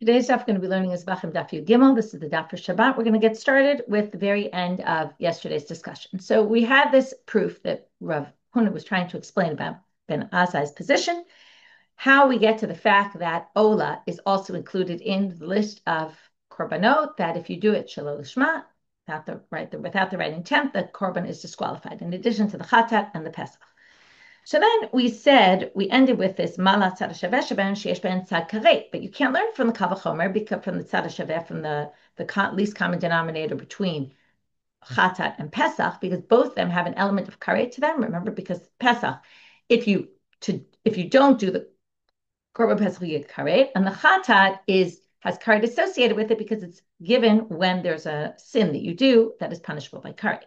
Today's daf we're going to be learning is Zevachim daf Yud Gimel. This is the daf for Shabbat. We're going to get started with the very end of yesterday's discussion. So we had this proof that Rav Huna was trying to explain about Ben Azai's position, how we get to the fact that Ola is also included in the list of korbanot, that if you do it shelo lishma, without the right intent, the korban is disqualified, in addition to the chatat and the Pesach. So then we ended with this malat tzad hashaveh sheben sheyesh ben tzad karet, but you can't learn from the kal vachomer because from the tzad hashaveh, from the least common denominator between chatat and Pesach, because both of them have an element of karet to them. Remember, because Pesach, if you don't do the korban Pesach, you get karet, and the chatat has karet associated with it because it's given when there's a sin that you do that is punishable by karet.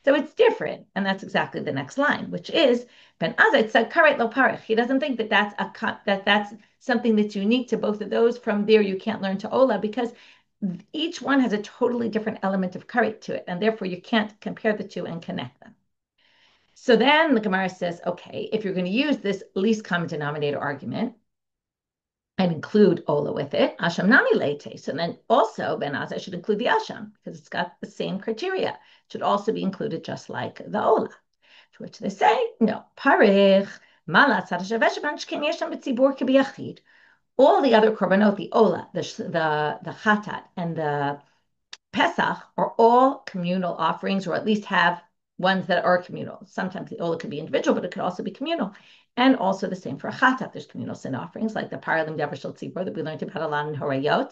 So it's different, and that's exactly the next line, which is Ben Azai said karet lo parich. He doesn't think that that's something that's unique to both of those. From there, you can't learn to Ola because each one has a totally different element of karet to it, and therefore you can't compare the two and connect them. So then the Gemara says, okay, if you're going to use this least common denominator argument and include Ola with it, Asham Nami Leite. So then also Ben Azai should include the Asham because it's got the same criteria. It should also be included just like the Ola. To which they say, no, Parich, Malat, all the other korbanot, the Ola, the Chatat, and the Pesach are all communal offerings, or at least have ones that are communal. Sometimes the Ola could be individual, but it could also be communal. And also the same for a Chatat. There's communal sin offerings, like the Paralim Devar Shel Tzibor that we learned about a lot in Horayot.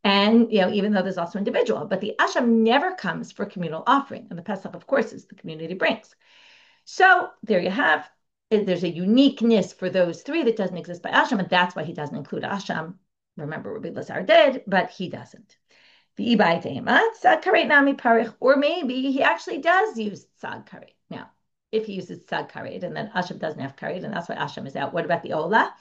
And, even though there's also individual, but the Asham never comes for communal offering. And the Pesach, of course, is the community brings. So there you have, there's a uniqueness for those three that doesn't exist by Asham, and that's why he doesn't include Asham. Remember, Rabbi Lazar did, but he doesn't. Or maybe he actually does use tzad karet. Now, if he uses tzad karet and then Asham doesn't have karet, and that's why Asham is out, what about the Ola?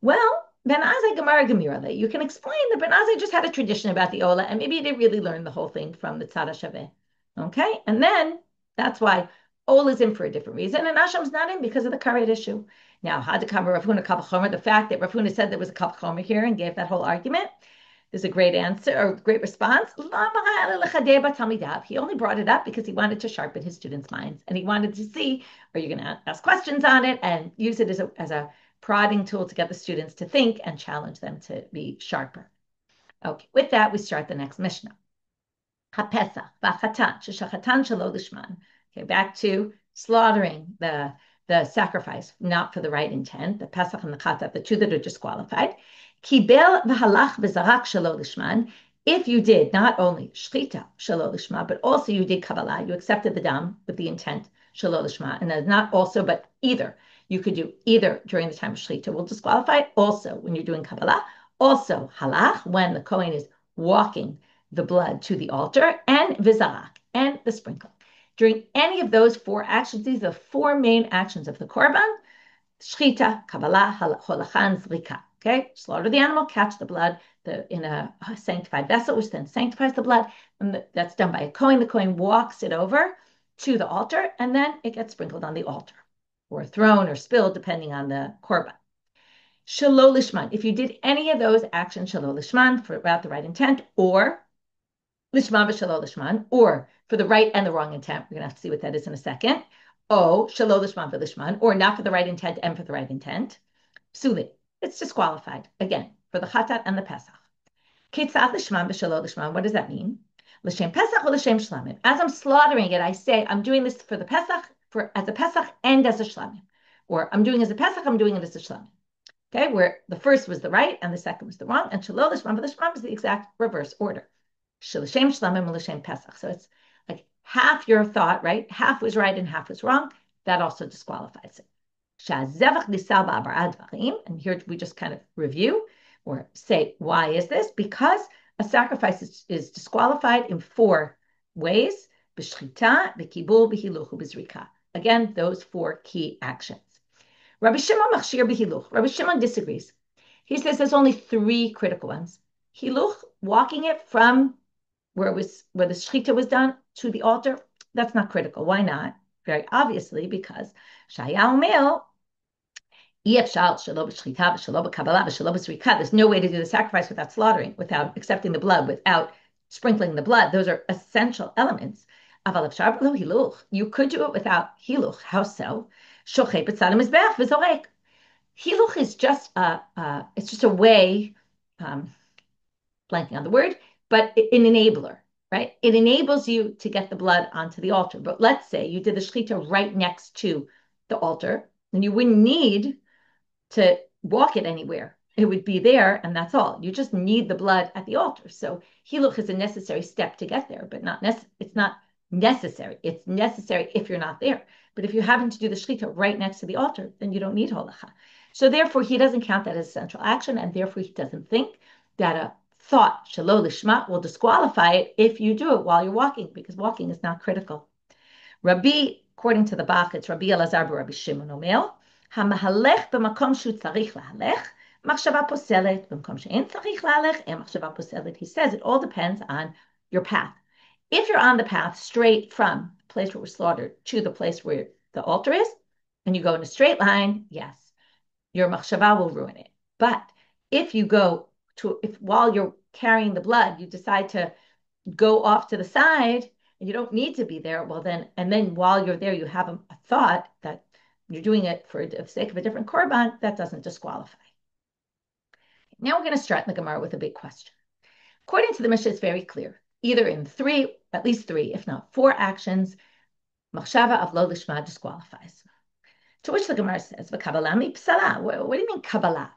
Well, Ben Azai Gemara Gemirale, you can explain that Ben Azai just had a tradition about the Ola, and maybe he didn't really learn the whole thing from the tzad hashaveh. Okay, and then that's why Ola is in for a different reason, and Asham's not in because of the karet issue. Now, Hadakam Rav Huna kal vachomer, the fact that Rav Huna said there was a kal vachomer here and gave that whole argument, there's a great answer or great response. He only brought it up because he wanted to sharpen his students' minds, and he wanted to see, are you going to ask questions on it and use it as a prodding tool to get the students to think and challenge them to be sharper. Okay, with that, we start the next Mishna. HaPesach, v'chatan, sheshachatan shelo lishman. Okay, back to slaughtering the sacrifice, not for the right intent, the Pesach and the Chatat, the two that are disqualified. Kibel v'halach v'zarak shelo lishman. If you did not only shchita shelo lishma, but also you did kabbalah, you accepted the dam with the intent shelo lishma, and not also, but either. You could do either during the time of shchita will disqualify. Also, when you're doing kabbalah, also halach when the kohen is walking the blood to the altar, and vizarak and the sprinkling. During any of those four actions, these are the four main actions of the korban: shchita, kabbalah, holachan, zrika. Okay, slaughter the animal, catch the blood in a sanctified vessel, which then sanctifies the blood, and that's done by a kohen. The kohen walks it over to the altar, and then it gets sprinkled on the altar, or thrown or spilled, depending on the korban. Shelo lishman. If you did any of those actions, shelo lishman, without the right intent, or lishman v'shelo lishman, or for the right and the wrong intent. We're going to have to see what that is in a second. Oh, shelo lishman v'lishman, or not for the right intent and for the right intent. Psuli, it's disqualified, again, for the chatat and the Pesach. Ketzad lishman v'shelo lishman, what does that mean? L'shem Pesach or l'shem shlamim. As I'm slaughtering it, I say, I'm doing this for the Pesach, as a Pesach and as a shlamim. Or I'm doing it as a Pesach, I'm doing it as a shlamim. Okay, where the first was the right and the second was the wrong, and shelo lishman v'lishman is the exact reverse order. L'shem shlamim or l'shem Pesach. So it's like half your thought, right? Half was right and half was wrong. That also disqualifies it. And here we just kind of review or say, why is this? Because a sacrifice is disqualified in four ways: b'shchita, b'kibul, b'hiluch, b'zrika. Again, those four key actions. Rabbi Shimon machshir b'hiluch. Rabbi Shimon disagrees. He says there's only three critical ones. Hiluch, walking it from where the shchita was done to the altar, that's not critical. Why not? Very obviously, because Shaya Umel, There's no way to do the sacrifice without slaughtering, without accepting the blood, without sprinkling the blood. Those are essential elements. You could do it without hiluch. How so? Hiluch is just it's just a way, um, blanking on the word, but an enabler, right? It enables you to get the blood onto the altar. But let's say you did the shechita right next to the altar, and you wouldn't need to walk it anywhere. It would be there, and that's all. You just need the blood at the altar. So hiluch is a necessary step to get there, but it's not necessary. It's necessary if you're not there. But if you're having to do the shechita right next to the altar, then you don't need holacha. So therefore, he doesn't count that as essential action, and therefore he doesn't think that a thought shelo lishma will disqualify it if you do it while you're walking, because walking is not critical. According to the Bach, it's Rabbi Elazar Rabbi Shimon Omer, המהלך במקום שהוא צריך להלך, מחשבה פוסלת, במקום שאין צריך להלך, אין מחשבה פוסלת. He says it all depends on your path. If you're on the path straight from the place where we're slaughtered to the place where the altar is, and you go in a straight line, yes, your machshava will ruin it. But if you go if while you're carrying the blood, you decide to go off to the side, and you don't need to be there, well then, and then while you're there, you have a thought that you're doing it for the sake of a different korban, that doesn't disqualify. Now we're going to start in the Gemara with a big question. According to the Mishnah, it's very clear. Either in at least three, if not four actions, machshava of lo lishma disqualifies. To which the Gemara says, "V'kabbalah mi psala." What do you mean Kabbalah?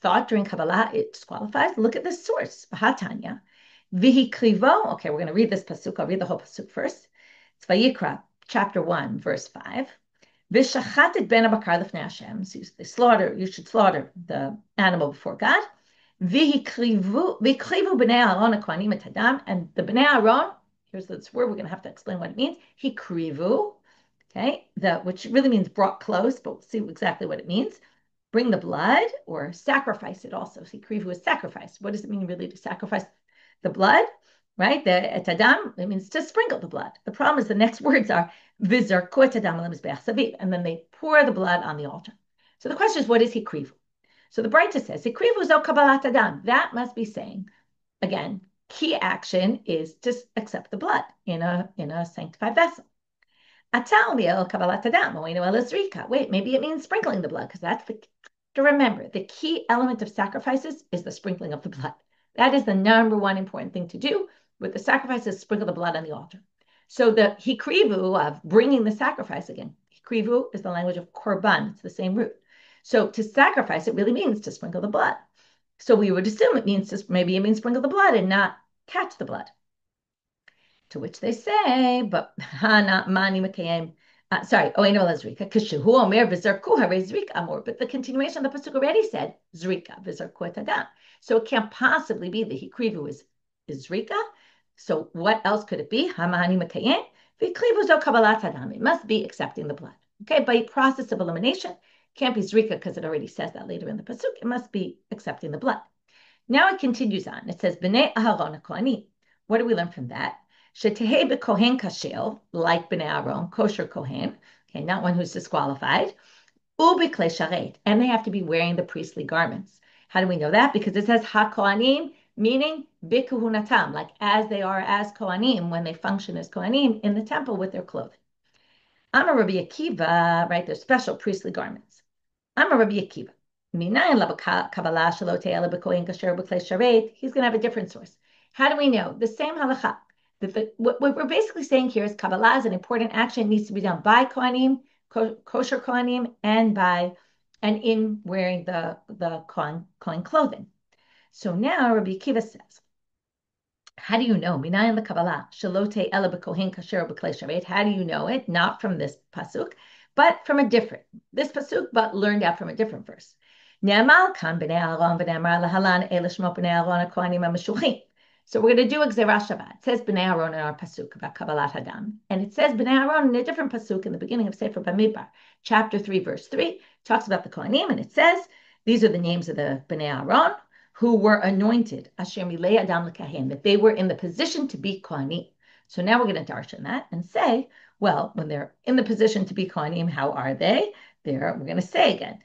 Thought during Kabbalah, it disqualifies? Look at this source. V'hatanya. V'hi krivo. Okay, we're going to read this pasuk. I'll read the whole pasuk first. It's Vayikra, chapter 1, verse 5. V'shachatet ben abakar lefnei Hashem. So you should slaughter the animal before God. V'hikrivu b'nei Aaron hakohanim et hadam. And the b'nei Aaron, here's this word, we're going to have to explain what it means. Hikrivu, okay, which really means brought close, but we'll see exactly what it means. Bring the blood or sacrifice it also. Hikrivu is sacrifice. What does it mean really to sacrifice the blood? Right? The etadam, it means to sprinkle the blood. The problem is the next words are v'zarku etadam al mizbeach saviv, and then they pour the blood on the altar. So the question is, what is hikrivu? So the braita says, hikrivu zo kabbalat adam. That must be saying, again, key action is to accept the blood in a sanctified vessel. Atal kabbalat adam. Wait, maybe it means sprinkling the blood, because that's to remember, the key element of sacrifices is the sprinkling of the blood. That is the number one important thing to do with the sacrifice, is sprinkle the blood on the altar. So the hikrivu of bringing the sacrifice, again, hikrivu is the language of korban. It's the same root. So to sacrifice, it really means to sprinkle the blood. So we would assume it means sprinkle the blood and not catch the blood. To which they say, but mani mekayem. Sorry, kashuhu omer v'zarku harei zrika amor. But the continuation of the pasuk already said zrika v'zarku etadam. So it can't possibly be the hikrivu is zrika. So what else could it be? Hamani mekayem v'krivu zo kabbalat hadam. It must be accepting the blood. Okay, by process of elimination, can't be zrika because it already says that later in the pasuk. It must be accepting the blood. Now it continues on. It says b'nei Aharon hakohanim. What do we learn from that? Shetehei b'kohen kashel, like b'nei Aaron, kosher kohen, okay, not one who's disqualified, u'b'klei sharet, and they have to be wearing the priestly garments. How do we know that? Because it says ha-kohanim, meaning b'kuhunatam, like as they are as kohanim, when they function as kohanim in the temple with their clothing. I'm a Rabbi Akiva, right? They're special priestly garments. I'm a Rabbi Akiva. Minayin kabbalah shelo te'ela b'kohen kasher b'klei sharet. He's going to have a different source. How do we know? The same halacha. What we're basically saying here is Kabbalah is an important action. It needs to be done by Kohanim, kosher Kohanim, and in wearing the Kohen clothing. So now Rabbi Akiva says, how do you know? Minayin the Kabbalah shalote ela b'kohen kasher b'klei sharet. How do you know it? Not from this pasuk, but from this pasuk, but learned out from a different verse. Ne'amal kan b'nei Aaron v'ne'amar lahalan elishma b'nei Aaron hakohanim ha'meshuchim. So we're going to do a Gzerah Shabbat. It says B'nai Aaron in our pasuk about Kabbalat Hadam. And it says B'nai Aaron in a different pasuk in the beginning of Sefer Bamidbar, chapter 3, verse 3, talks about the Kohanim, and it says, these are the names of the B'nai Aaron who were anointed, Asher Milei Adam L'Kahen, that they were in the position to be Kohanim. So now we're going to darshan that and say, well, when they're in the position to be Kohanim, how are they? We're going to say again,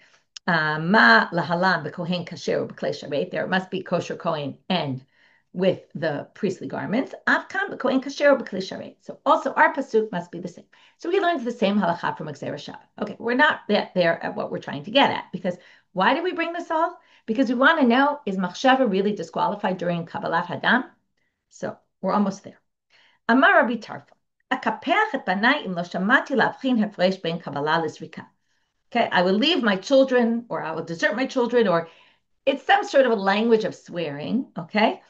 Ma lahalan b'kohen kasher b'klei sharet. There must be kosher kohen and with the priestly garments. Avkan b'kohen kasher b'klei sharet. So also our pasuk must be the same. So we learned the same halacha from Gzera Shabbat. Okay, we're not there at what we're trying to get at, because why did we bring this all? Because we want to know, is machshava really disqualified during Kabbalat Hadam? So we're almost there. Amar Rabbi Tarfon, akapeach et banai im lo shamati lavchin hefresh ben Kabbalah l'srika. Okay, I will leave my children, or I will desert my children, or it's some sort of a language of swearing. Okay,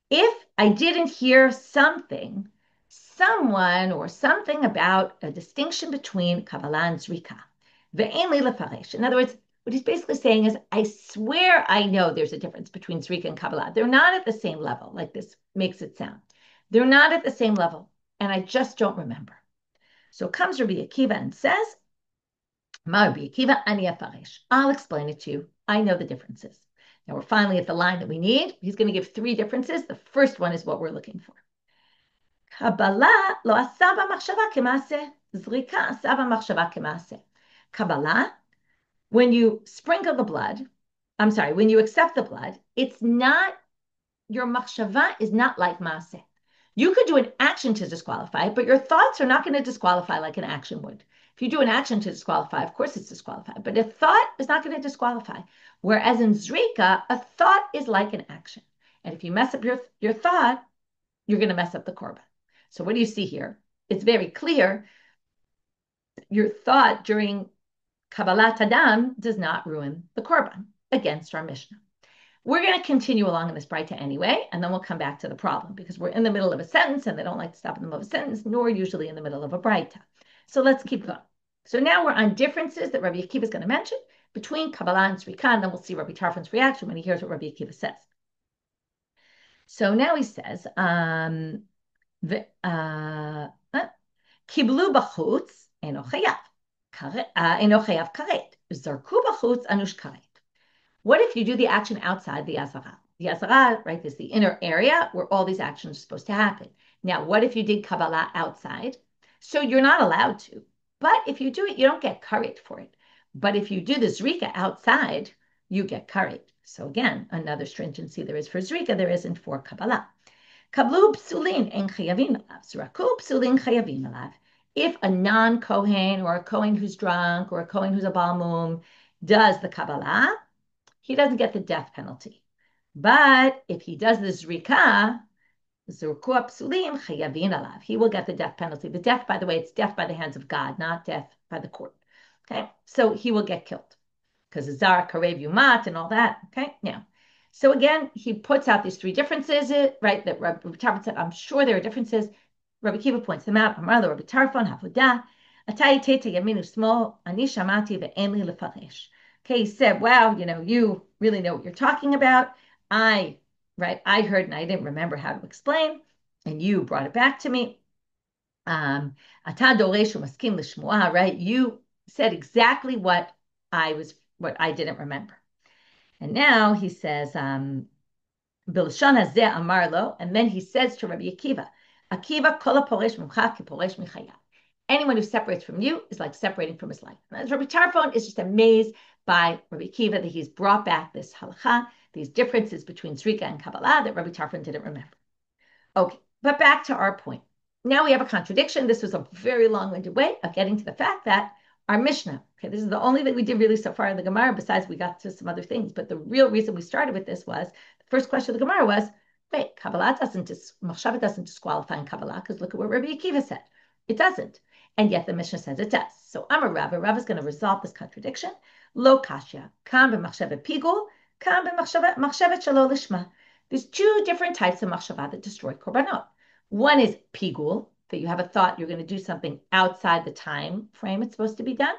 if I didn't hear something, someone, or something about a distinction between Kabbalah and Zrika. Ve'en li lefaresh. In other words, what he's basically saying is, I swear I know there's a difference between Zrika and Kabbalah. They're not at the same level, like this makes it sound. They're not at the same level, and I just don't remember. So comes Rabbi Akiva and says, Rabbi Akiva, ani afaresh. I'll explain it to you. I know the differences. Now we're finally at the line that we need. He's going to give three differences. The first one is what we're looking for. Kabbalah lo asaba machshava kemaaseh. Zrika asaba machshava kemaaseh. Kabbalah, when you sprinkle the blood, when you accept the blood, it's not, your machshava is not like maaseh. You could do an action to disqualify, but your thoughts are not going to disqualify like an action would. If you do an action to disqualify, of course it's disqualified, but a thought is not going to disqualify. Whereas in Zrika, a thought is like an action. And if you mess up your thought, you're going to mess up the korban. So what do you see here? It's very clear. Your thought during Kabbalat Hadam does not ruin the korban against our Mishna. We're going to continue along in this braita anyway, and then we'll come back to the problem, because we're in the middle of a sentence and they don't like to stop in the middle of a sentence, nor usually in the middle of a braita. So let's keep going. So now we're on differences that Rabbi Akiva is going to mention between Kabbalah and Zrika, and then we'll see Rabbi Tarfon's reaction when he hears what Rabbi Akiva says. So now he says, Kiblu b'chutz eno chayav karet, zarku b'chutz anush karet. What if you do the action outside the Azara? The Azara, right, is the inner area where all these actions are supposed to happen. Now, what if you did Kabbalah outside? So you're not allowed to. But if you do it, you don't get karet for it. But if you do the Zrika outside, you get karet. So again, another stringency there is for Zrika, there isn't for Kabbalah. Kablu psulin en chayavin alav. Zraku psulin chayavin alav. If a non-Kohen, or a Kohen who's drunk, or a Kohen who's a Balmum does the Kabbalah, he doesn't get the death penalty. But if he does the Zrika, he will get the death penalty. The death, by the way, it's death by the hands of God, not death by the court. Okay, so he will get killed because Zar Karev Yumat and all that. Okay, now, so again, he puts out these three differences, right? That Rabbi Tarfon said, I'm sure there are differences. Rabbi Akiva points them out. Amar lo Rabbi Tarfon, Havodah, Atay Tete Yaminu Smol, Ani Shamati ve'En li lefaresh. Okay, he said, wow, you really know what you're talking about. I heard and I didn't remember how to explain, and you brought it back to me. Ata doresh u'maskim l'shmuah, right? You said exactly what I didn't remember. And now he says, Bilshon hazeh amar lo, and then he says to Rabbi Akiva, Akiva kol haporesh mimcha kiporesh michayav. Anyone who separates from you is like separating from his life. And Rabbi Tarfon is just amazed by Rabbi Akiva that he's brought back this halacha, these differences between Zrika and Kabbalah that Rabbi Tarfon didn't remember. Okay, but back to our point. Now we have a contradiction. This was a very long-winded way of getting to the fact that our Mishna, okay, this is the only thing we did really so far in the Gemara, besides we got to some other things, but the real reason we started with this was, the first question of the Gemara was, wait, Machshava doesn't disqualify in Kabbalah, because look at what Rabbi Akiva said. It doesn't. And yet the Mishnah says it does. So Amar Rava, Rava is going to resolve this contradiction. Lo kashya, kam b'machshava pigul, kam b'machshava shelo lishma. There's two different types of machshava that destroy korbanot. One is pigul, that you have a thought you're going to do something outside the time frame it's supposed to be done.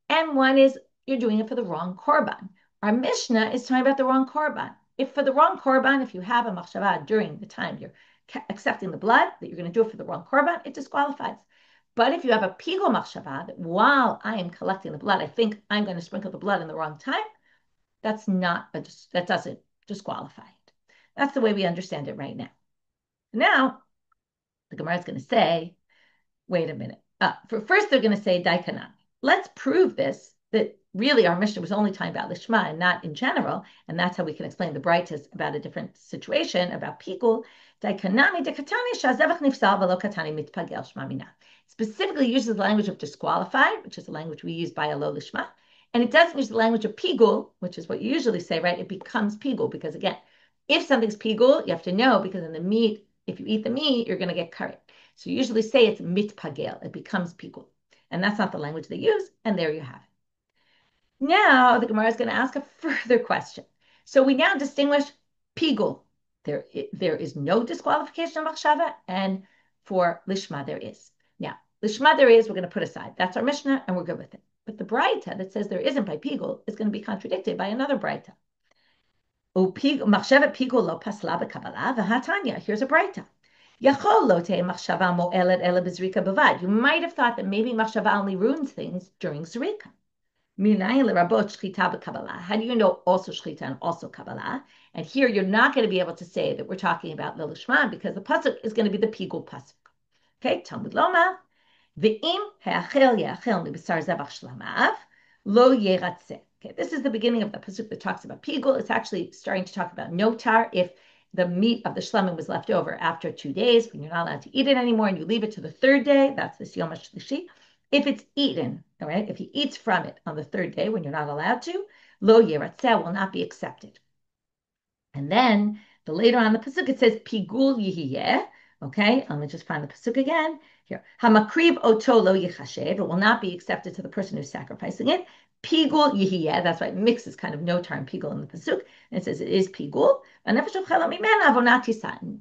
And one is you're doing it for the wrong korban. Our Mishnah is talking about the wrong korban. If for the wrong korban, if you have a machshava during the time you're accepting the blood, that you're going to do it for the wrong korban, it disqualifies. But if you have a pigul machshava, that while I am collecting the blood, I think I'm going to sprinkle the blood in the wrong time, that doesn't disqualify it. That's the way we understand it right now. Now, the Gemara is going to say, wait a minute. First, they're going to say, Daikanan. Let's prove this, that really our Mishnah was only talking about lishma and not in general, and that's how we can explain the braitas about a different situation, about pigul. Specifically uses the language of disqualify, which is the language we use by a low lishma, and it doesn't use the language of pigul, which is what you usually say, right? It becomes pigul, because again, if something's pigul, you have to know, because in the meat, if you eat the meat, you're going to get curry. So you usually say it's mitpagel, it becomes pigul. And that's not the language they use, and there you have it. Now the Gemara is going to ask a further question. So we now distinguish pigul. There is no disqualification of machshava, and for lishma there is. Now, lishma there is, we're going to put aside. That's our Mishnah, and we're good with it. But the braita that says there isn't by pigul is going to be contradicted by another braita. Machshavat pigul lo pasla b'kabbalah v'hatanya. Here's a braita. You might have thought that maybe machshava only ruins things during zrika. How do you know also shchita and also kabbalah? And here you're not going to be able to say that we're talking about lishma, because the pasuk is going to be the pigul pasuk. Okay, Talmud loma. Ve'im ha'achel ya'achel mibasar zevach shlamav lo yeratzeh. Okay, this is the beginning of the pasuk that talks about pigul. It's actually starting to talk about notar, if the meat of the shlamim was left over after 2 days, when you're not allowed to eat it anymore, and you leave it to the third day, that's the Yom HaShlishi. If it's eaten, all right, if he eats from it on the third day when you're not allowed to, lo yeratzeh, will not be accepted. And then later on the pasuk it says pigul yihiyeh. Okay, let me just find the pasuk again. Here, hamakriv oto lo yichashev, it will not be accepted to the person who's sacrificing it. Pigul yihiyeh, that's why it mixes kind of notar and pigul in the pasuk, and it says it is pigul.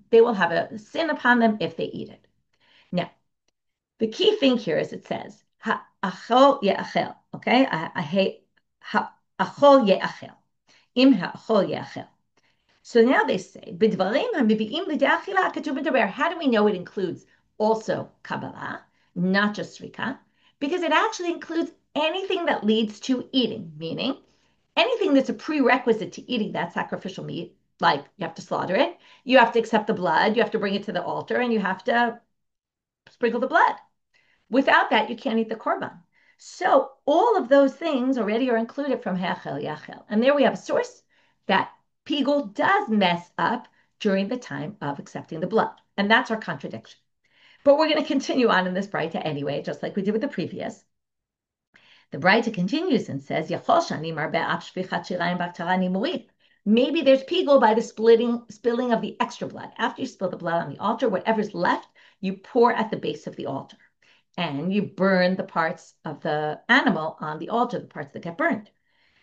They will have a sin upon them if they eat it. Now, the key thing here is it says ha'achol ye'achel. Okay, ha'achol ye'achel. Im ha'achol ye'achel. So now they say, how do we know it includes also Kabbalah, not just Srika? Because it actually includes anything that leads to eating, meaning anything that's a prerequisite to eating that sacrificial meat, like you have to slaughter it, you have to accept the blood, you have to bring it to the altar, and you have to sprinkle the blood. Without that, you can't eat the korban. So all of those things already are included from Hechel Yachel. And there we have a source that pigul does mess up during the time of accepting the blood. And that's our contradiction. But we're going to continue on in this braita anyway, just like we did with the previous. The braita continues and says, maybe there's pigul by the spilling of the extra blood. After you spill the blood on the altar, whatever's left, you pour at the base of the altar. And you burn the parts of the animal on the altar, the parts that get burned.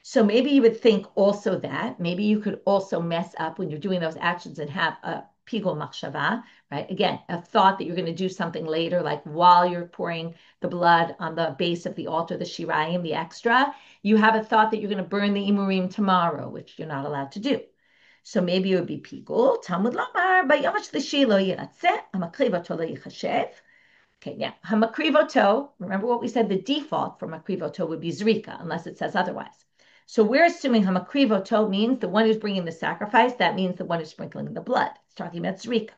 So maybe you would think also that maybe you could also mess up when you're doing those actions and have a pigul machshava, right? Again, a thought that you're going to do something later, like while you're pouring the blood on the base of the altar, the shirayim, the extra, you have a thought that you're going to burn the imurim tomorrow, which you're not allowed to do. So maybe it would be pigul. Talmud lomar, bayom shlishi lo yiratzeh, hamakriv oto lo yichashev. Okay, now hamakrivoto, remember what we said, the default for makrivoto would be zrika, unless it says otherwise. So we're assuming hamakrivoto means the one who's bringing the sacrifice, that means the one who's sprinkling the blood. It's talking about zrika.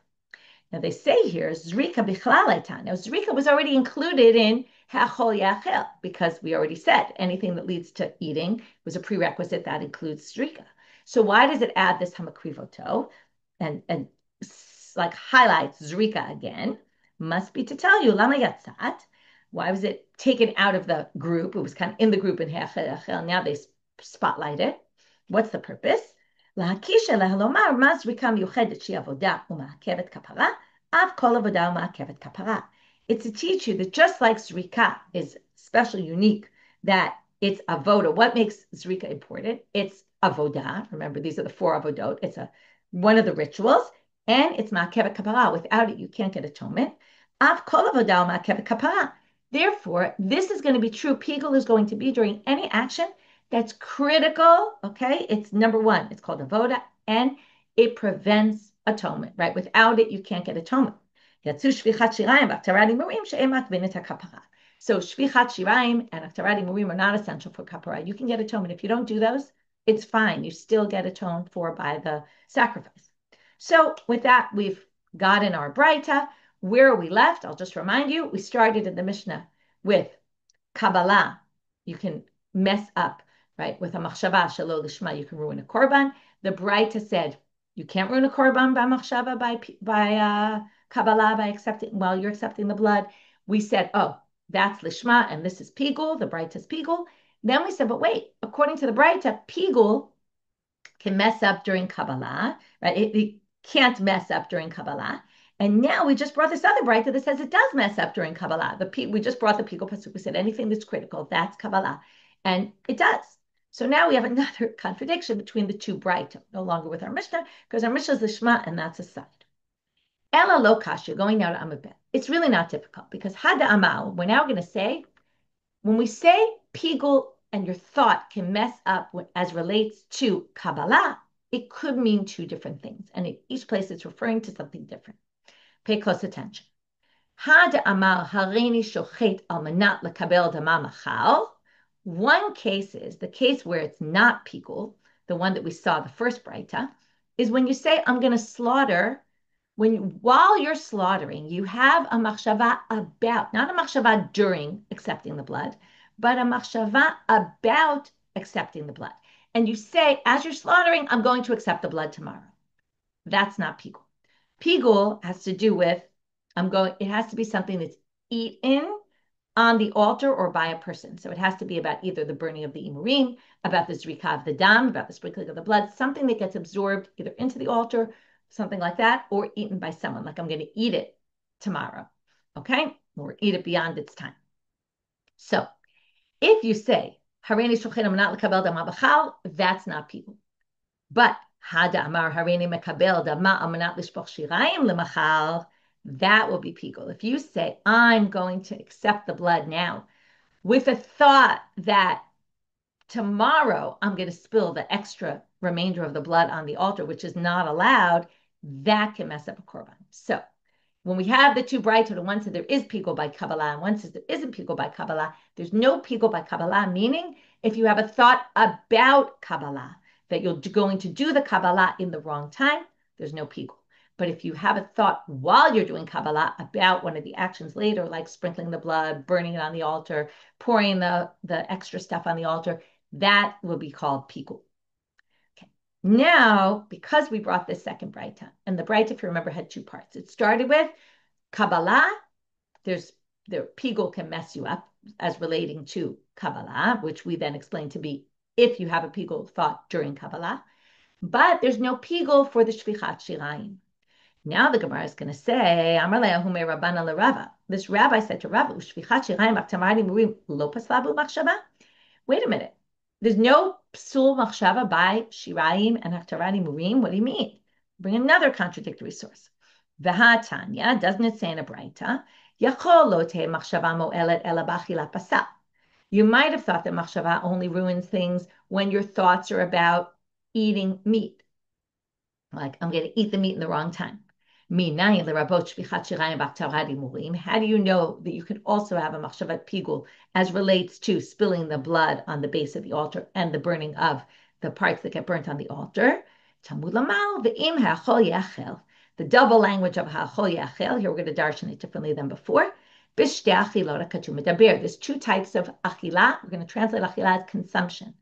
Now they say here, zrika bichlaletan. Now zrika was already included in hachol yachel, because we already said anything that leads to eating was a prerequisite that includes zrika. So why does it add this hamakrivoto and like highlights zrika again? Must be to tell you, lama yatzat. Why was it taken out of the group? It was kind of in the group in Hechel. Now they spotlight it. What's the purpose? Lahakisha lehalomar mazrika miyuchedet she avoda u'ma'akevet kapara av kol avoda u'ma'akevet kapara. It's to teach you that just like zrika is special, unique, that it's avoda. What makes zrika important? It's avoda. Remember, these are the 4 avodot. It's one of the rituals. And it's ma'akevet kapara. Without it, you can't get atonement. Av kol avoda ma'akevet kapara. Therefore, this is going to be true. Pigul is going to be during any action that's critical. Okay, it's number 1. It's called avoda, and it prevents atonement. Right? Without it, you can't get atonement. Yatsu shvichat shirayim v'aktarat imurim she'emat v'nita kapara. So shvichat shirayim and aktarat imurim are not essential for kapara. You can get atonement if you don't do those. It's fine. You still get atoned for by the sacrifice. So with that, we've gotten our braita. Where are we left? I'll just remind you, we started in the Mishnah with Kabbalah. You can mess up, right? With a machshava shelo lishma, you can ruin a korban. The braita said you can't ruin a korban by machshava, by kabbalah, by accepting while you're accepting the blood. We said, oh, that's lishma, and this is pigul. The braita is pigul. Then we said, but wait, according to the braita, pigul can mess up during kabbalah, right? It can't mess up during kabbalah. And now we just brought this other braita that says it does mess up during kabbalah. We just brought the pigul pasuk. We said anything that's critical, that's kabbalah, and it does. So now we have another contradiction between the two braita, no longer with our Mishnah, because our Mishnah is lishma, and that's a side. Ela lo kasha, going now to Amabet. It's really not difficult because hada amal, we're now going to say, when we say pigul and your thought can mess up as relates to Kabbalah, it could mean two different things. And in each place it's referring to something different. Pay close attention. Hada amal harini shochet al manat lekabel dama machal. One case is the case where it's not pigul, the one that we saw, the first braita, is when you say, I'm going to slaughter. While you're slaughtering, you have a machshava about, not a machshava during accepting the blood, but a machshava about accepting the blood. And you say, as you're slaughtering, I'm going to accept the blood tomorrow. That's not pigul. Pigul has to do with, it has to be something that's eaten on the altar or by a person. So it has to be about either the burning of the imurim, about the zrika of the dam, about the sprinkling of the blood, something that gets absorbed either into the altar, something like that, or eaten by someone, like I'm going to eat it tomorrow, okay? Or eat it beyond its time. So if you say, Hareini shochet not lekabel dama b'chal, that's not pigul. But hada amar hareini mekabel dama amanat lishpoch shirayim lemachal, that will be pigul. If you say, I'm going to accept the blood now with a thought that tomorrow I'm going to spill the extra remainder of the blood on the altar, which is not allowed, that can mess up a korban. So when we have the two braita, the one says there is pigul by Kabbalah and one says there isn't pigul by Kabbalah, there's no pigul by Kabbalah, meaning if you have a thought about Kabbalah, that you're going to do the Kabbalah in the wrong time, there's no pigul. But if you have a thought while you're doing Kabbalah about one of the actions later, like sprinkling the blood, burning it on the altar, pouring the extra stuff on the altar, that will be called pigul. Now, because we brought this second braita, and the braita, if you remember, had two parts. It started with Kabbalah. The pigul can mess you up as relating to Kabbalah, which we then explained to be if you have a pigul thought during Kabbalah. But there's no pigul for the shvichat shirayim. Now the Gemara is going to say, Amar le'ahume Rabbana le'Rava. This rabbi said to Rava, Shvichat shirayim b'tamari murim lo paslabu machshava. Wait a minute. There's no psul machshava by shirayim and haftarani murim. What do you mean? Bring another contradictory source. V'hatanya, doesn't it say in a braita? Yachol lo teh machshava mo'elet ela b'achila pasal. You might have thought that machshava only ruins things when your thoughts are about eating meat. Like, I'm going to eat the meat in the wrong time. How do you know that you can also have a machshavat pigul as relates to spilling the blood on the base of the altar and the burning of the parts that get burnt on the altar? Talmud lamal ve'im ha'achol yachel. The double language of ha'achol yachel. Here we're going to darshan it differently than before. There's two types of achila. We're going to translate achila as consumption.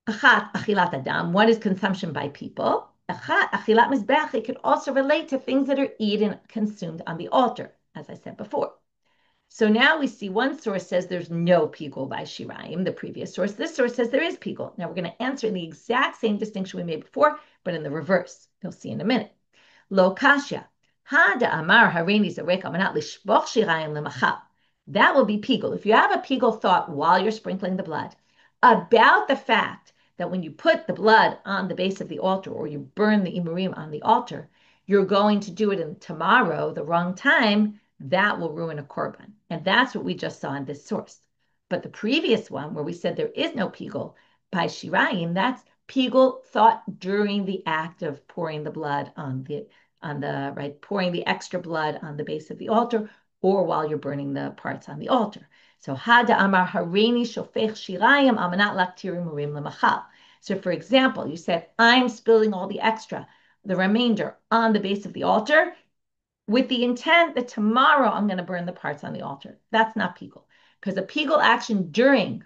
Achat achilat adam. One is consumption by people. Achilat mizbeach, it could also relate to things that are eaten, consumed on the altar, as I said before. So now we see one source says there's no pigul by shirayim, the previous source. This source says there is pigul. Now we're going to answer in the exact same distinction we made before, but in the reverse. You'll see in a minute. Lo kasha, hada amar hareini zarek amanat lishpoch shirayim lemachal. That will be pigul. If you have a pigul thought while you're sprinkling the blood about the fact that when you put the blood on the base of the altar or you burn the imurim on the altar, you're going to do it in tomorrow, the wrong time, that will ruin a korban. And that's what we just saw in this source. But the previous one, where we said there is no pigul by shirayim, that's pigul thought during the act of pouring the blood pouring the extra blood on the base of the altar, or while you're burning the parts on the altar. So hada amar hareini shofech shirayim amanat laktir murim lemachal. So for example, you said, I'm spilling all the extra, the remainder on the base of the altar with the intent that tomorrow I'm going to burn the parts on the altar. That's not pigul. Because a pigul action during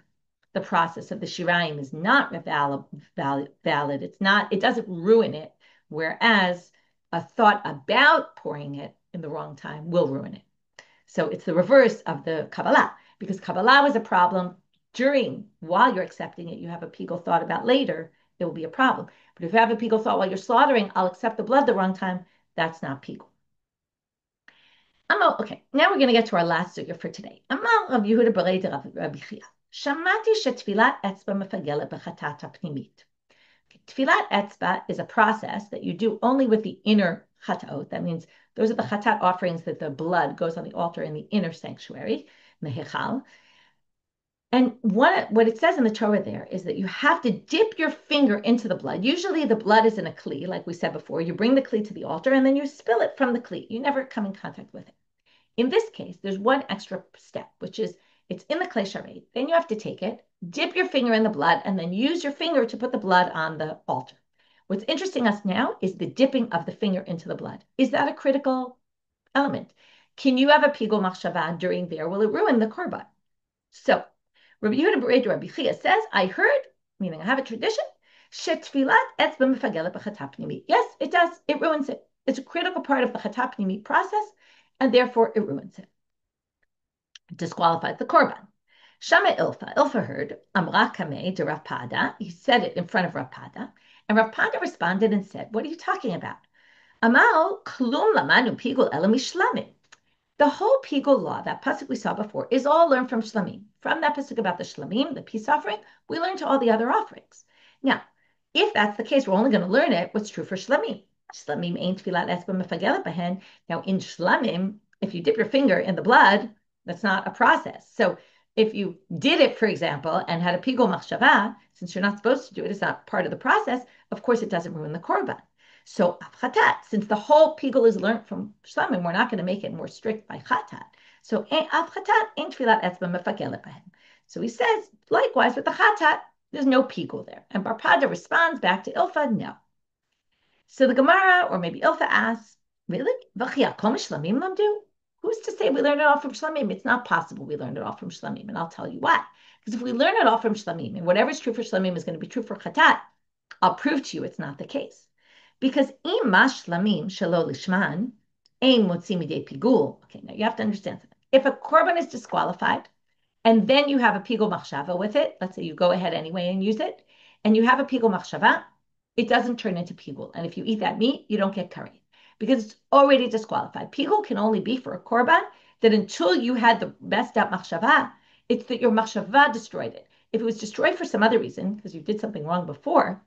the process of the shirayim is not valid. It's not, it doesn't ruin it, whereas a thought about pouring it in the wrong time will ruin it. So it's the reverse of the Kabbalah, because Kabbalah was a problem while you're accepting it, you have a pigul thought about later, it will be a problem. But if you have a pigul thought while you're slaughtering, I'll accept the blood the wrong time, that's not pigul. Okay, now we're going to get to our last sugya for today. Amar Rav Yehuda braita Rabbi Chia. Shamati shetfilat etzba mefagelet bechatat hapnimit. Tfilat etzba is a process that you do only with the inner chataot. That means those are the chatat offerings that the blood goes on the altar in the inner sanctuary, mehechal. And what it says in the Torah there is that you have to dip your finger into the blood. Usually the blood is in a kli, like we said before. You bring the kli to the altar and then you spill it from the kli. You never come in contact with it. In this case, there's one extra step, which is it's in the klei sharet. Then you have to take it, dip your finger in the blood, and then use your finger to put the blood on the altar. What's interesting us now is the dipping of the finger into the blood. Is that a critical element? Can you have a pigul machshava during there? Will it ruin the korban? So Rabbi Yehuda braita Rabbi Chia says, I heard, meaning I have a tradition, shetfilat etzba mefagelet b'chatat pnimit. Yes, it does. It ruins it. It's a critical part of the chatat pnimit process, and therefore it ruins it. It disqualifies the korban. Shama Ilfa heard, Amra Kameh de Rav Pada. He said it in front of Rav Pada, and Rav Pada responded and said, what are you talking about? Amal klum lamanu pigul ela mishlamim. The whole pigul law, that pasuk we saw before, is all learned from shlamim. From that pasuk about the shlamim, the peace offering, we learned all the other offerings. Now, if that's the case, we're only going to learn it what's true for shlamim. Shlamim ain't tfilat etzba mefagelet behen. Now, in shlamim, if you dip your finger in the blood, that's not a process. So if you did it, for example, and had a pigul machshava, since you're not supposed to do it, it's not part of the process, of course it doesn't ruin the korban. So chatat, since the whole pigul is learned from shlamim, we're not going to make it more strict by chatat. So chatat ain't tfilat etzba mefagelet behen. So he says, likewise with the chatat, there's no pigul there. And Bar Pada responds back to Ilfa, no. So the Gemara, or maybe Ilfa asks, really? Who's to say we learned it all from shlamim? It's not possible we learned it all from shlamim, and I'll tell you why. Because if we learn it all from shlamim, and whatever's true for shlamim is going to be true for chatat, I'll prove to you it's not the case. Because im mash shlamim shelo lishman, ein motzi midei pigul. Okay, now you have to understand something. If a korban is disqualified, and then you have a pigul machshava with it, let's say you go ahead anyway and use it, and you have a pigul machshava, it doesn't turn into pigul. And if you eat that meat, you don't get curry because it's already disqualified. Pigul can only be for a korban that until you had the messed up machshava, it's that your machshava destroyed it. If it was destroyed for some other reason, because you did something wrong before,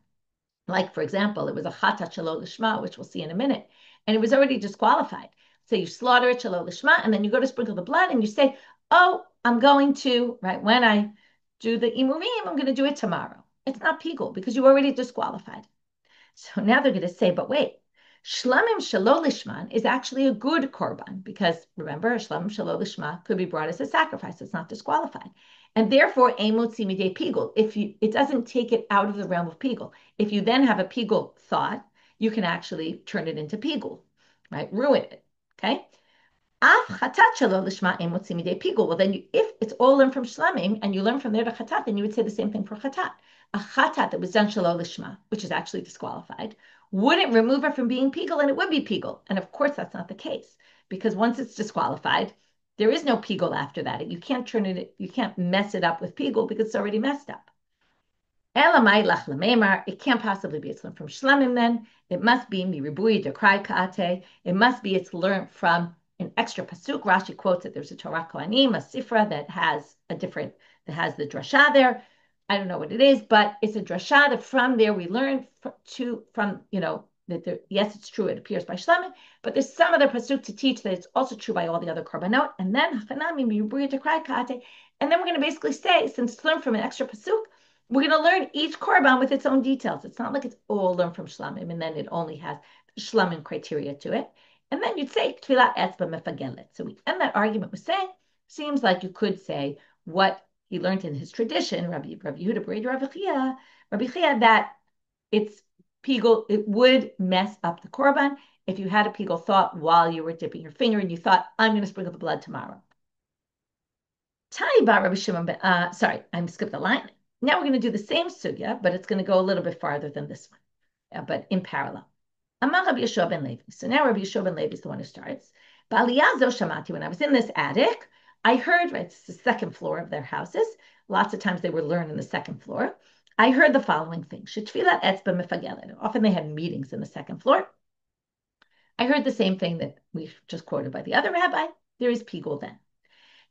like for example, it was a chatat shelo lishma, which we'll see in a minute, and it was already disqualified. So you slaughter it shelo lishma, and then you go to sprinkle the blood, and you say, oh, I'm going to, right, when I do the imurim, I'm going to do it tomorrow. It's not pigul because you already disqualified. So now they're going to say, but wait, shlamim shelo lishman is actually a good korban because remember, shlamim shelo lishma could be brought as a sacrifice. It's not disqualified. And therefore, emot simidei pigul. It doesn't take it out of the realm of pigul. If you then have a pigul thought, you can actually turn it into pigul, right? Ruin it, okay? Af chatat shelo lishma emot simidei pigul. Well, then if it's all learned from shlamim and you learn from there to chatat, then you would say the same thing for chatat. A chatat that was done shelo lishma, which is actually disqualified, wouldn't remove it from being pigul, and it would be pigul. And of course, that's not the case because once it's disqualified, there is no pigul after that. You can't turn it, you can't mess it up with pigul because it's already messed up. Elamai lach lememar, it can't possibly be it's learned from shlamim then. It must be miribui dekrai kaate. It must be it's learned from an extra pasuk. Rashi quotes that there's a Torah Kohanim, a sifra that has the drasha there. I don't know what it is, but it's a drasha that from there we learn yes, it's true, it appears by shlamim, but there's some other pasuk to teach that it's also true by all the other korbanot, and then we're going to basically say, since it's learned from an extra pasuk, we're going to learn each korban with its own details. It's not like it's all learned from shlamim, and then it only has shlamim criteria to it. And then you'd say, tfilat etzba mefagelet. So we end that argument with saying, seems like you could say what he learned in his tradition, Rabbi Yehuda braita Rabbi Chia, that it's pigul, it would mess up the korban if you had a pigul thought while you were dipping your finger and you thought, I'm going to sprinkle the blood tomorrow. Rabbi Shimon, sorry, I skipped the line. Now we're going to do the same sugya, but it's going to go a little bit farther than this one, but in parallel. Amar Rabbi Yeshua ben Levi. So now Rabbi Yeshua ben Levi is the one who starts. Ba'aliyazo shamati, when I was in this attic, I heard, right, it's the second floor of their houses. Lots of times they were learning the second floor. I heard the following thing. Shetfilat etzba mefagelet. Often they had meetings in the second floor. I heard the same thing that we just quoted by the other rabbi. There is pigul then.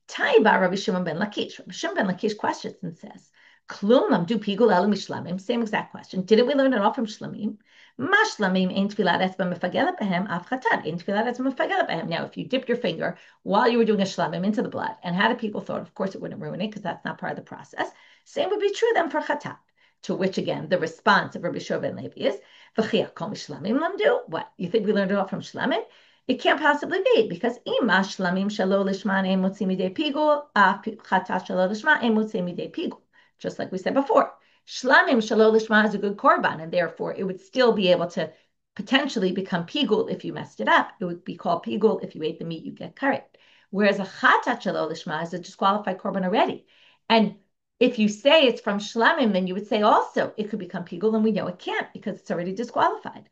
Taiba Rabbi Shimon ben Lakish. Rabbi Shimon ben Lakish questions and says, Klum do pigul elu mishlamim. Same exact question. Didn't we learn it all from shlamim? Mashlamim ein tfilat etzba mefagelet behem af chatat ein tfilat etzba mefagelet behem. Now, if you dipped your finger while you were doing a shlamim into the blood, and had a pigul thought, of course it wouldn't ruin it because that's not part of the process. Same would be true then for chatat. To which again, the response of Rabbi Shimon ben Levi is, V'chiach kol mishlamim lamdu. What? You think we learned it all from shlamim? It can't possibly be because ima shlamim shalo lishma ein motzi midei pigul af chatat shalo lishma ein motzi midei pigul. Just like we said before, shlamim shalo lishma is a good korban, and therefore it would still be able to potentially become pigul if you messed it up. It would be called pigul if you ate the meat, you get karet. Whereas a chatat shalo lishma is a disqualified korban already, and if you say it's from shlamim, then you would say also it could become pigul, and we know it can't because it's already disqualified.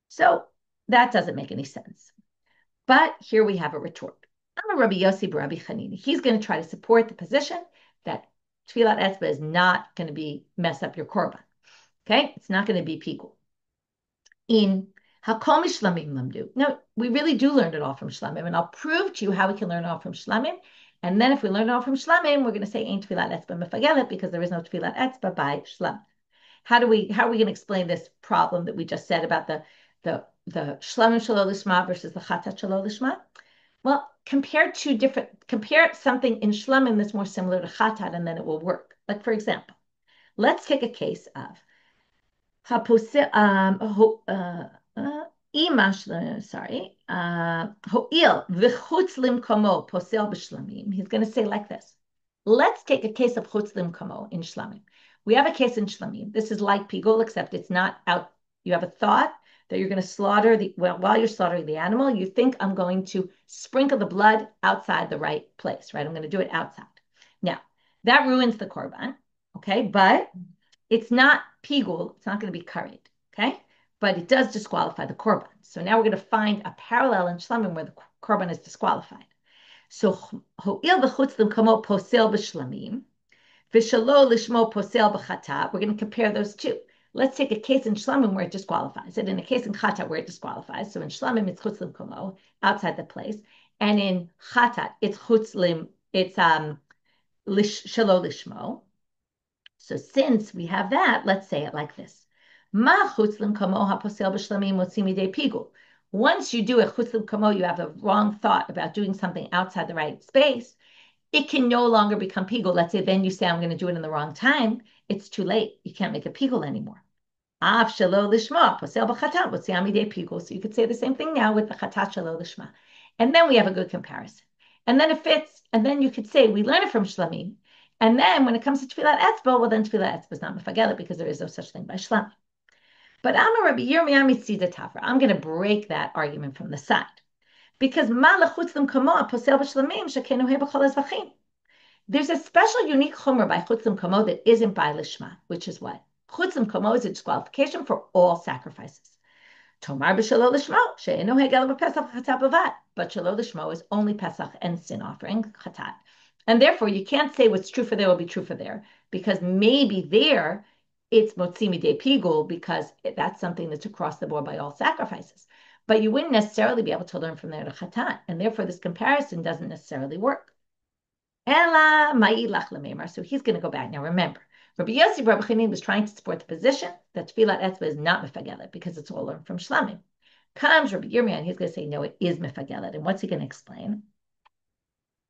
So that doesn't make any sense. But here we have a retort. I'm a Rabbi Yossi Rabbi Chanini. He's going to try to support the position that tfilat etzba is not going to mess up your korban. Okay, it's not going to be pigul. In hakol mishlamim lamdu. No, we really do learn it all from shlamim, and I'll prove to you how we can learn it all from shlamim. And then if we learn it all from shlamim, we're going to say ain't tfilat etzba mefagelet because there is no tfilat etzba by shlam. How are we going to explain this problem that we just said about the shlamim shelo lishma versus the chatat shelo lishma? Well, compare something in shlamim that's more similar to chatat, and then it will work. Like for example, let's take a case of ho'il v'chutz limkomo posel b'shlamim. He's going to say like this. Let's take a case of chutz limkomo in shlamim. We have a case in shlamim. This is like pigul, except it's not out. You have a thought that you're going to slaughter while you're slaughtering the animal, you think I'm going to sprinkle the blood outside the right place, right? I'm going to do it outside. Now, that ruins the korban, okay? But it's not pigul. It's not going to be karet, okay? But it does disqualify the korban. So now we're going to find a parallel in shlamim where the korban is disqualified. So ho'il v'chutzlim kamo posel b'shlamim v'shalo lishmo posel b'chatat. We're going to compare those two. Let's take a case in shlamim where it disqualifies it, and a case in chatat where it disqualifies. So in shlamim, it's chutzlim komo, outside the place, and in chatat, it's chutzlim, it's shalo lishmo. So since we have that, let's say it like this: Ma chutzlim komo haposel b'shlamim motzi midei pigul. Once you do a chutzlim komo, you have a wrong thought about doing something outside the right space. It can no longer become pigul. Let's say then you say, I'm going to do it in the wrong time. It's too late. You can't make a pigul anymore. Av shelo lishma, posel b'chatat, b'tziam midei pigul. So you could say the same thing now with the chatat shelo lishma. And then we have a good comparison. And then it fits. And then you could say, we learn it from shlamim. And then when it comes to tfilat etzba, well, then tfilat etzba is not mefagelet because there is no such thing by shlamim. But I'm a Rabbi Yirmiyah mitzida tafra. I'm going to break that argument from the side. Because there's a special unique chumrah by chutzlim kamo that isn't by lishma, which is what? Chutzlim kamo is a disqualification for all sacrifices. Tomar b'shalo lishmo, she'eno hegel b'pesach chatat b'vat. But shalo lishmo is only Pesach and sin offering, chatat. And therefore, you can't say what's true for there will be true for there, because maybe there it's motzi midei pigul, because that's something that's across the board by all sacrifices. But you wouldn't necessarily be able to learn from there to chatat, and therefore this comparison doesn't necessarily work. Ela ma'ilach lememar. So he's going to go back. Now remember, Rabbi Yossi Rabbi Chanini was trying to support the position that tfilat etzba is not mefagelet because it's all learned from shlamim. Comes Rabbi Yirmiyah and he's going to say, no, it is mefagelet. And what's he going to explain?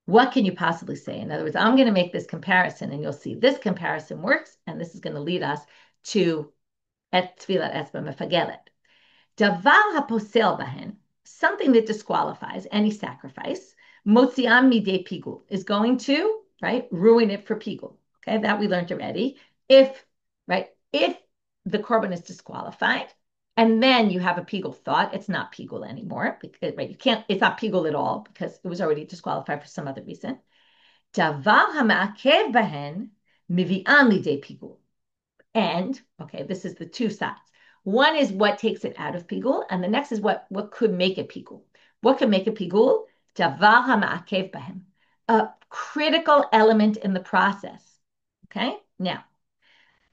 What can you possibly say? In other words, I'm going to make this comparison, and you'll see this comparison works, and this is going to lead us to tfilat etzba mefagelet. Davar haposel bahen, something that disqualifies any sacrifice, motziam midei pigul, is going to, right, ruin it for pigul. Okay, that we learned already. If the korban is disqualified, and then you have a pigul thought, it's not pigul anymore, because, right, it's not pigul at all because it was already disqualified for some other reason. Davar hama'akev bahen mivi'an lidei pigul. And, okay, this is the two sides. One is what takes it out of pigul, and the next is what could make it pigul. What could make it pigul? Davar hama'akev bahem, a critical element in the process. Okay, now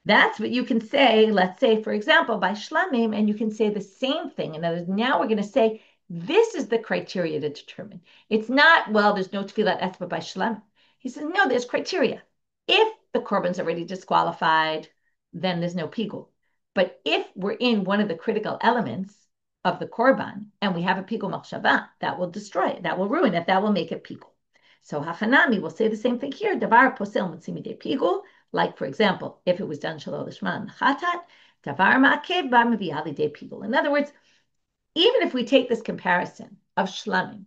that's what you can say, let's say, for example, by shlamim, and you can say the same thing. In other words, now we're going to say, this is the criteria to determine. It's not, well, there's no tefillat etzba by shlamim. He says, no, there's criteria. If the korban's already disqualified, then there's no pigul. But if we're in one of the critical elements of the korban, and we have a pigul machshava, that will destroy it, that will ruin it, that will make it pigul. So hachanami will say the same thing here, davar posel mitzimidei pigul. Like, for example, if it was done shalol lishma and chatat, davar ma'akev ba mevi'ah lidei pigul. In other words, even if we take this comparison of shlamim,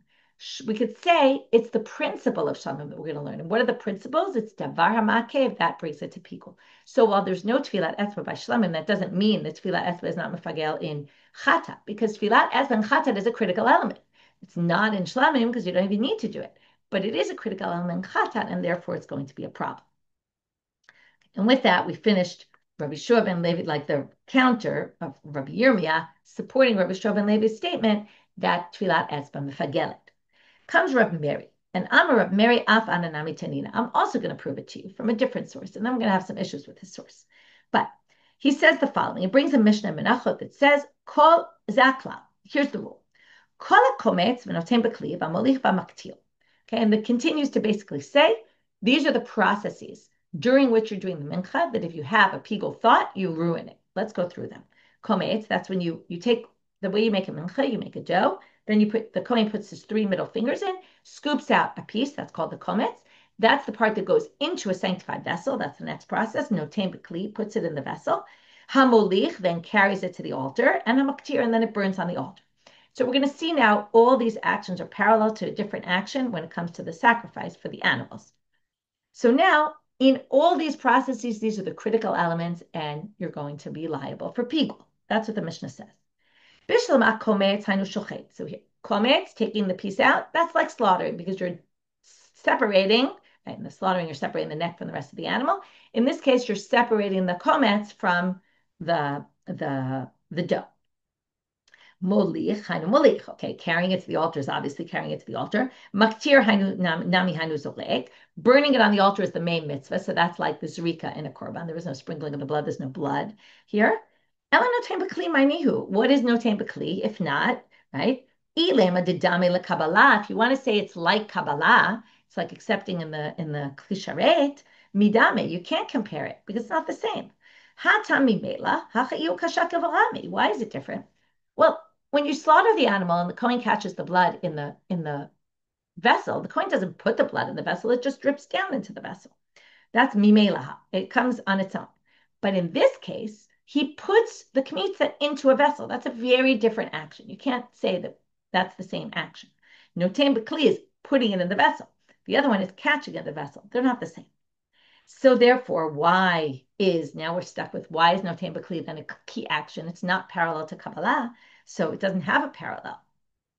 we could say it's the principle of shlamim that we're going to learn. And what are the principles? It's davar ma'akev, that brings it to pigul. So while there's no tefillat etzba by shlamim, that doesn't mean that tefillat etzba is not mefagel in chatat, because tefillat etzba and chatat is a critical element. It's not in shlamim because you don't even need to do it, but it is a critical element in chatat, and therefore it's going to be a problem. And with that, we finished Rabbi Shua ben Levi, like the counter of Rabbi Yirmiyah, supporting Rabbi Shua ben Levi's statement that tefillat etzba mefagelet. Comes Rabbi Mary, and I'm a Rabbi Mary af ananami tanina. I'm also going to prove it to you from a different source, and I'm going to have some issues with his source. But he says the following. It brings a Mishna Menachot that says, Kol zakla. Here's the rule. Kol hakometz v'notem b'kli v'amolich v'maktil. Okay, and it continues to basically say, these are the processes during which you're doing the mincha, that if you have a pigul thought, you ruin it. Let's go through them. Kometz, that's when you take, the way you make a mincha, you make a dough, then you put, the kohen puts his 3 middle fingers in, scoops out a piece, that's called the kometz. That's the part that goes into a sanctified vessel, that's the next process. Notem b'kli, puts it in the vessel. Hamolich then carries it to the altar, and hamaktir, and then it burns on the altar. So we're going to see now all these actions are parallel to a different action when it comes to the sacrifice for the animals. So now, in all these processes, these are the critical elements, and you're going to be liable for pigul. That's what the Mishnah says. Bishlama kometz hainu shochet. So here, kometz, taking the piece out, that's like slaughtering because you're separating, right? In the slaughtering, you're separating the neck from the rest of the animal. In this case, you're separating the kometz from the dough. Molich, hainu molich. Okay, carrying it to the altar is obviously carrying it to the altar. Maktir hainu nami hainu zolek. Burning it on the altar is the main mitzvah, so that's like the zrika in a korban. There is no sprinkling of the blood. There's no blood here. Ela notem b'kli ma'nihu. What is notem b'kli? If not, right? Ilema dedame lekabbalah. If you want to say it's like kabbalah, it's like accepting in the klisharet midame. You can't compare it because it's not the same. Hatam mimela hachayu kashak avarami. Why is it different? Well, when you slaughter the animal and the kohen catches the blood in the vessel, the kohen doesn't put the blood in the vessel, it just drips down into the vessel. That's mimelaha. It comes on its own. But in this case, he puts the kmitza into a vessel. That's a very different action. You can't say that that's the same action. Notem b'kli is putting it in the vessel. The other one is catching it in the vessel. They're not the same. So therefore, now we're stuck with why is notem b'kli then a key action? It's not parallel to Kabbalah, so it doesn't have a parallel.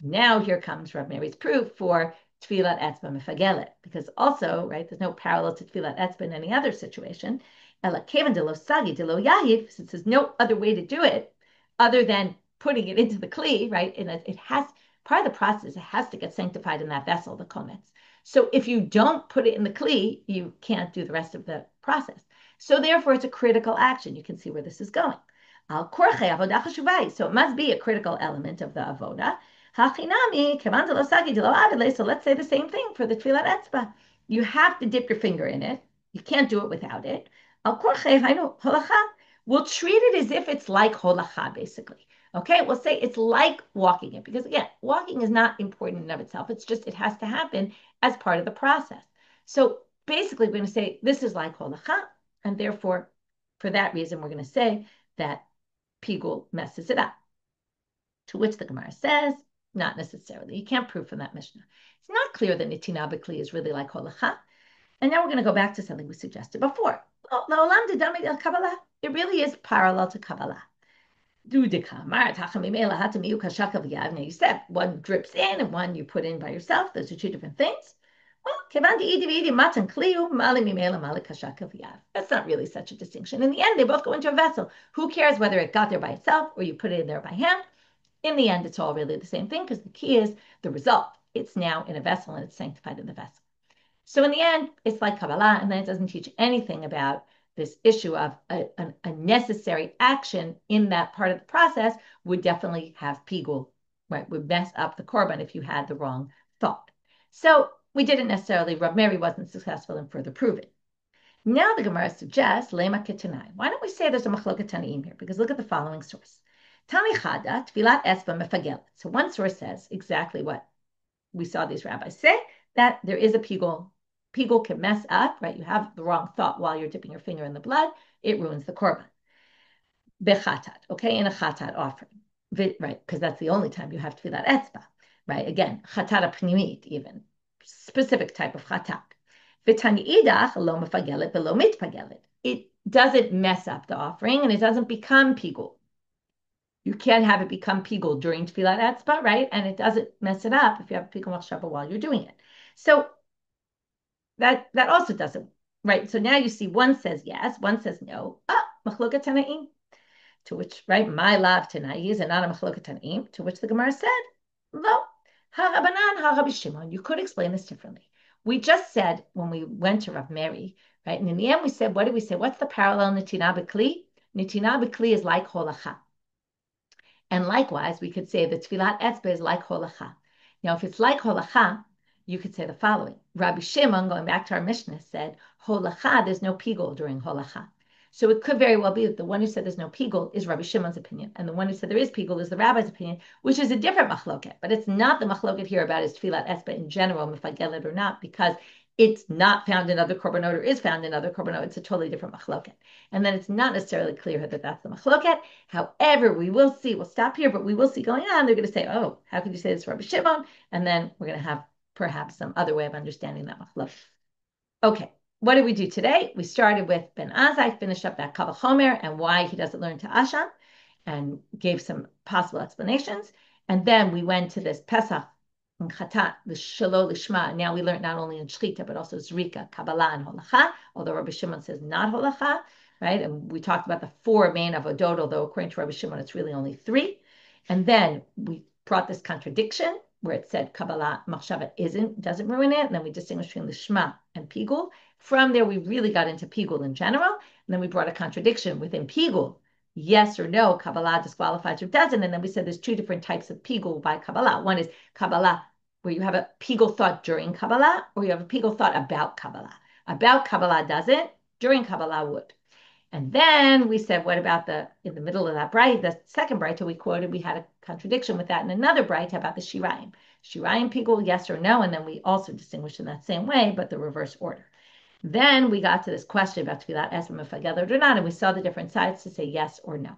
Now here comes Rav Mary's proof for tefillat etzba mefagelet, because also, right, there's no parallel to tefillat etzba in any other situation. Ela kevan de lo sagi de lo yahiv, since there's no other way to do it other than putting it into the kli, right? And it has, part of the process, it has to get sanctified in that vessel, the kometz. So if you don't put it in the kli, you can't do the rest of the process. So therefore, it's a critical action. You can see where this is going. Al korche avodah chashuvai. So it must be a critical element of the avodah. Hachinami kevan de lo sagi de lo avile. So let's say the same thing for the tefillat etzba. You have to dip your finger in it. You can't do it without it. Al korche hainu holacha. We'll treat it as if it's like holacha, basically. Okay, we'll say it's like walking it, because again, walking is not important in and of itself. It's just, it has to happen as part of the process. So basically, we're going to say this is like holacha, and therefore, for that reason, we're going to say that pigul messes it up. To which the Gemara says, not necessarily. You can't prove from that Mishnah. It's not clear that nitina b'kli is really like holacha. And now we're going to go back to something we suggested before. It really is parallel to Kabbalah. Now you said one drips in and one you put in by yourself. Those are two different things. That's not really such a distinction. In the end, they both go into a vessel. Who cares whether it got there by itself or you put it in there by hand? In the end, it's all really the same thing because the key is the result. It's now in a vessel and it's sanctified in the vessel. So in the end, it's like Kabbalah, and then it doesn't teach anything about this issue of a necessary action in that part of the process would definitely have pigul, right? Would mess up the korban if you had the wrong thought. So we didn't necessarily, Rav Mary wasn't successful in further proving. Now the Gemara suggests, lema ketanai. Why don't we say there's a machloket tanaim here? Because look at the following source. Tani chada, tfilat esba mefagelet. So one source says exactly what we saw these rabbis say, that there is a pigul. Pigul can mess up, right? You have the wrong thought while you're dipping your finger in the blood. It ruins the korban. Bechatat, okay, in a chatat offering, right? Because that's the only time you have to tfilat etzba, right? Again, chatat pnimit, even specific type of chatat. V'taniidach lo mefagelet v'lo mitpagelet. It doesn't mess up the offering and it doesn't become pigul. You can't have it become pigul during tfilat etzba, right? And it doesn't mess it up if you have a pigul machshava while you're doing it. So that also doesn't, right? So now you see one says yes, one says no. Machloket tanaim. To which, right, my lav tanai is not a machloket tanaim. To which the Gemara said, lo, ha-Rabbanan, ha-Rabbi Shimon. You could explain this differently. We just said when we went to Rav Mary, right, and in the end we said, what did we say? What's the parallel nitina b'kli? Nitina b'kli is like holacha. And likewise, we could say the tfilat etzba is like holacha. Now, if it's like holacha, you could say the following. Rabbi Shimon, going back to our Mishna, said, holacha, there's no pigul during holacha. So it could very well be that the one who said there's no pigul is Rabbi Shimon's opinion, and the one who said there is pigul is the rabbi's opinion, which is a different machloket. But it's not the machloket here about his tfilat esba in general, mefagelet or not, because it's not found in other korbanot or is found in other korbanot. It's a totally different machloket. And then it's not necessarily clear that that's the machloket. However, we will see, we'll stop here, but we will see going on. They're going to say, oh, how could you say this, Rabbi Shimon? And then we're going to have perhaps some other way of understanding that machloket. Okay, what did we do today? We started with Ben Azai, finished up that Kavach Homer and why he doesn't learn to Asham, and gave some possible explanations. And then we went to this Pesach and Chatat, the Shalo Lishma. Now we learned not only in Shchita, but also Zrika, Kabbalah, and Holacha, although Rabbi Shimon says not Holacha, right? And we talked about the four main avodot, although according to Rabbi Shimon, it's really only three. And then we brought this contradiction where it said Kabbalah machshava doesn't ruin it, and then we distinguished between lishma and pigul. From there, we really got into pigul in general, and then we brought a contradiction within pigul. Yes or no, Kabbalah disqualifies or doesn't, and then we said there's two different types of pigul by Kabbalah. One is Kabbalah where you have a pigul thought during Kabbalah, or you have a pigul thought about Kabbalah. About Kabbalah doesn't, during Kabbalah would. And then we said, what about in the middle of that braita, the second braita we quoted, we had a contradiction with that in another braita about the shirayim. Shirayim pigul, yes or no, and then we also distinguished in that same way, but the reverse order. Then we got to this question about tfilat esba mefagelet or not, and we saw the different sides to say yes or no.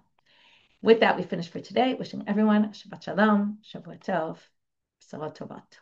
With that, we finished for today. Wishing everyone Shabbat Shalom, Shavua Tov, B'sorot Tovat.